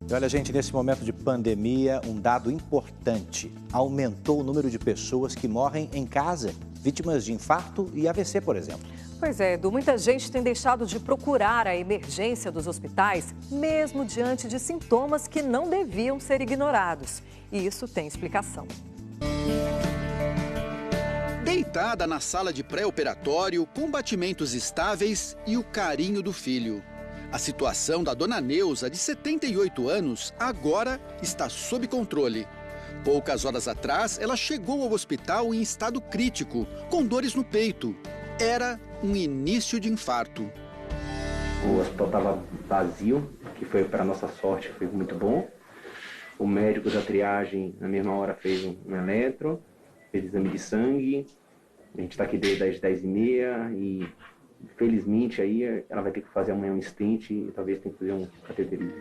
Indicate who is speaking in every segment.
Speaker 1: E olha, gente, nesse momento de pandemia, um dado importante. Aumentou o número de pessoas que morrem em casa, vítimas de infarto e AVC, por exemplo.
Speaker 2: Pois é, Edu, muita gente tem deixado de procurar a emergência dos hospitais, mesmo diante de sintomas que não deviam ser ignorados. E isso tem explicação.
Speaker 3: Deitada na sala de pré-operatório, com batimentos estáveis e o carinho do filho. A situação da dona Neuza, de 78 anos, agora está sob controle. Poucas horas atrás, ela chegou ao hospital em estado crítico, com dores no peito. Era um início de infarto.
Speaker 4: O hospital estava vazio, que foi, para nossa sorte, foi muito bom. O médico da triagem, na mesma hora, fez um eletro, fez exame de sangue. A gente está aqui desde as 10h30 e, felizmente, aí ela vai ter que fazer amanhã um stent e talvez tenha que fazer um cateterismo.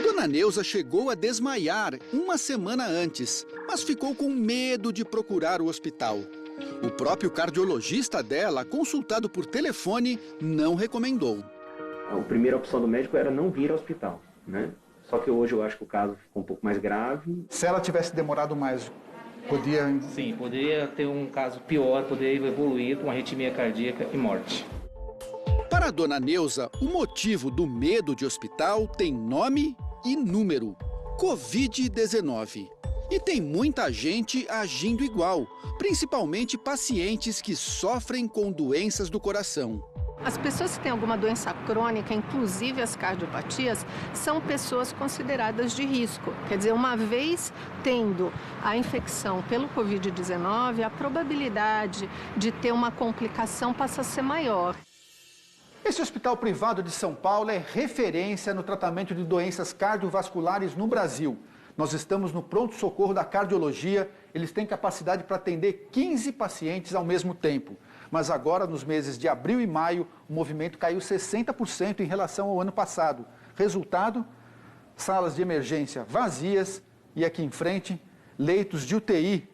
Speaker 3: Dona Neuza chegou a desmaiar uma semana antes, mas ficou com medo de procurar o hospital. O próprio cardiologista dela, consultado por telefone, não recomendou.
Speaker 4: A primeira opção do médico era não vir ao hospital, né? Só que hoje eu acho que o caso ficou um pouco mais grave.
Speaker 5: Se ela tivesse demorado mais, podia...
Speaker 6: Sim, poderia ter um caso pior, poderia evoluir com arritmia cardíaca e morte.
Speaker 3: Para a dona Neuza, o motivo do medo de hospital tem nome e número: Covid-19. E tem muita gente agindo igual, principalmente pacientes que sofrem com doenças do coração.
Speaker 7: As pessoas que têm alguma doença crônica, inclusive as cardiopatias, são pessoas consideradas de risco. Quer dizer, uma vez tendo a infecção pelo Covid-19, a probabilidade de ter uma complicação passa a ser maior.
Speaker 5: Esse hospital privado de São Paulo é referência no tratamento de doenças cardiovasculares no Brasil. Nós estamos no pronto-socorro da cardiologia, eles têm capacidade para atender 15 pacientes ao mesmo tempo. Mas agora, nos meses de abril e maio, o movimento caiu 60% em relação ao ano passado. Resultado, salas de emergência vazias e aqui em frente, leitos de UTI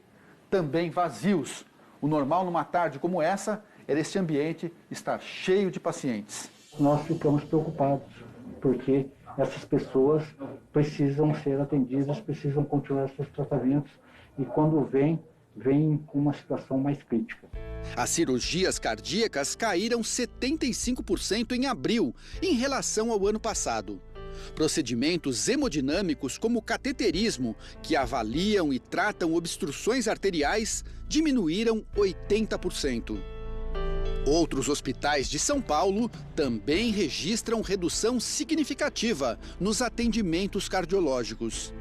Speaker 5: também vazios. O normal numa tarde como essa era este ambiente estar cheio de pacientes.
Speaker 8: Nós ficamos preocupados, porque essas pessoas precisam ser atendidas, precisam continuar seus tratamentos e quando vêm com uma situação mais crítica.
Speaker 3: As cirurgias cardíacas caíram 75% em abril, em relação ao ano passado. Procedimentos hemodinâmicos como o cateterismo, que avaliam e tratam obstruções arteriais, diminuíram 80%. Outros hospitais de São Paulo também registram redução significativa nos atendimentos cardiológicos.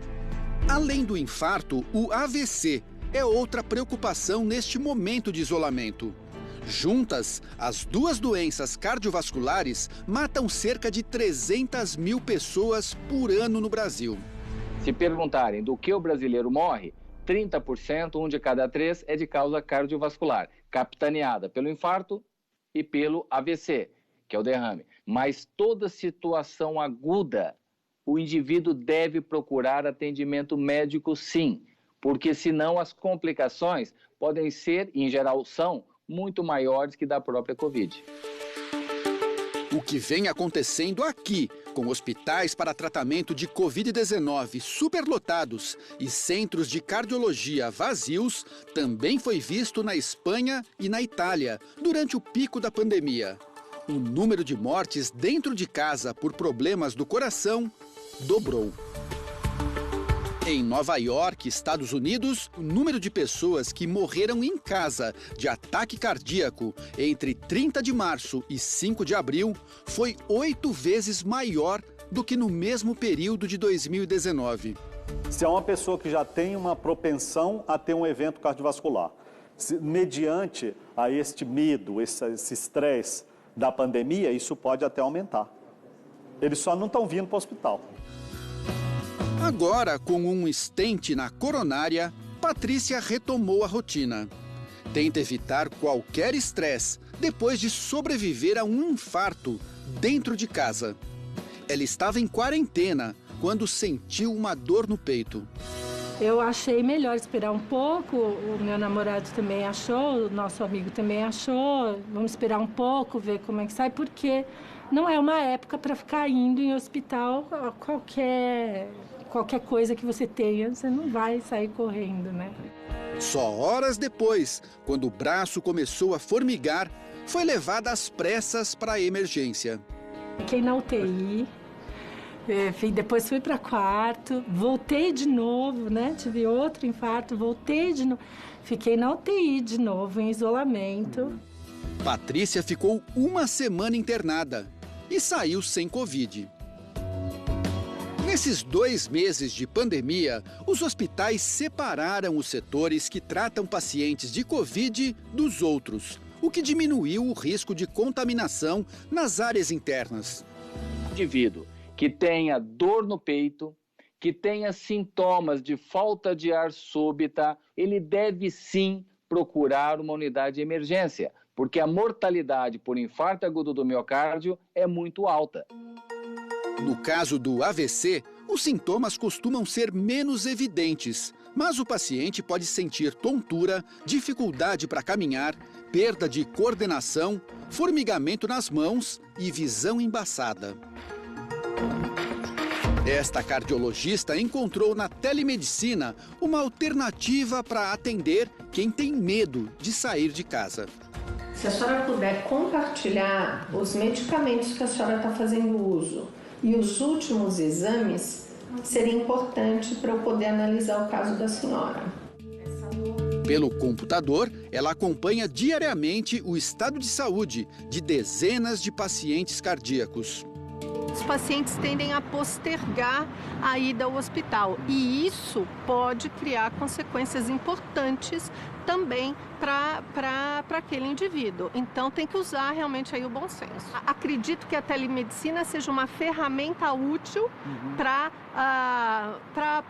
Speaker 3: Além do infarto, o AVC é outra preocupação neste momento de isolamento. Juntas, as duas doenças cardiovasculares matam cerca de 300 mil pessoas por ano no Brasil.
Speaker 9: Se perguntarem do que o brasileiro morre, 30%, 1 de cada 3, é de causa cardiovascular, capitaneada pelo infarto e pelo AVC, que é o derrame. Mas toda situação aguda, o indivíduo deve procurar atendimento médico sim, porque senão as complicações podem ser, em geral são, muito maiores que da própria Covid.
Speaker 3: O que vem acontecendo aqui, com hospitais para tratamento de Covid-19 superlotados e centros de cardiologia vazios, também foi visto na Espanha e na Itália, durante o pico da pandemia. O número de mortes dentro de casa por problemas do coração dobrou. Em Nova York, Estados Unidos, o número de pessoas que morreram em casa de ataque cardíaco entre 30 de março e 5 de abril foi 8 vezes maior do que no mesmo período de 2019.
Speaker 10: Se é uma pessoa que já tem uma propensão a ter um evento cardiovascular, mediante a este medo, esse estresse da pandemia, isso pode até aumentar. Eles só não estão vindo para o hospital.
Speaker 3: Agora, com um stent na coronária, Patrícia retomou a rotina. Tenta evitar qualquer estresse depois de sobreviver a um infarto dentro de casa. Ela estava em quarentena quando sentiu uma dor no peito.
Speaker 11: Eu achei melhor esperar um pouco, o meu namorado também achou, o nosso amigo também achou. Vamos esperar um pouco, ver como é que sai, porque não é uma época para ficar indo em hospital qualquer coisa que você tenha, você não vai sair correndo, né?
Speaker 3: Só horas depois, quando o braço começou a formigar, foi levada às pressas para a emergência.
Speaker 11: Fiquei na UTI, depois fui para quarto, voltei de novo, né? Tive outro infarto, voltei de novo. Fiquei na UTI de novo, em isolamento.
Speaker 3: Patrícia ficou 1 semana internada e saiu sem Covid. Nesses 2 meses de pandemia, os hospitais separaram os setores que tratam pacientes de Covid dos outros, o que diminuiu o risco de contaminação nas áreas internas.
Speaker 9: Indivíduo que tenha dor no peito, que tenha sintomas de falta de ar súbita, ele deve sim procurar uma unidade de emergência, porque a mortalidade por infarto agudo do miocárdio é muito alta.
Speaker 3: No caso do AVC, os sintomas costumam ser menos evidentes, mas o paciente pode sentir tontura, dificuldade para caminhar, perda de coordenação, formigamento nas mãos e visão embaçada. Esta cardiologista encontrou na telemedicina uma alternativa para atender quem tem medo de sair de casa.
Speaker 7: Se a senhora puder compartilhar os medicamentos que a senhora está fazendo uso e os últimos exames, seria importante para eu poder analisar o caso da senhora.
Speaker 3: Pelo computador, ela acompanha diariamente o estado de saúde de dezenas de pacientes cardíacos.
Speaker 7: Os pacientes tendem a postergar a ida ao hospital e isso pode criar consequências importantes também para aquele indivíduo. Então tem que usar realmente aí o bom senso. Acredito que a telemedicina seja uma ferramenta útil para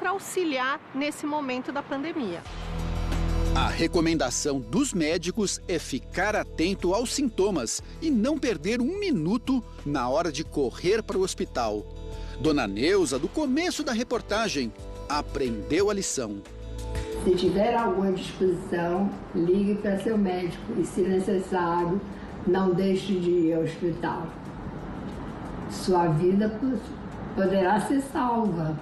Speaker 7: auxiliar nesse momento da pandemia.
Speaker 3: A recomendação dos médicos é ficar atento aos sintomas e não perder 1 minuto na hora de correr para o hospital. Dona Neuza, do começo da reportagem, aprendeu a lição.
Speaker 12: Se tiver alguma disposição, ligue para seu médico e, se necessário, não deixe de ir ao hospital. Sua vida poderá ser salva.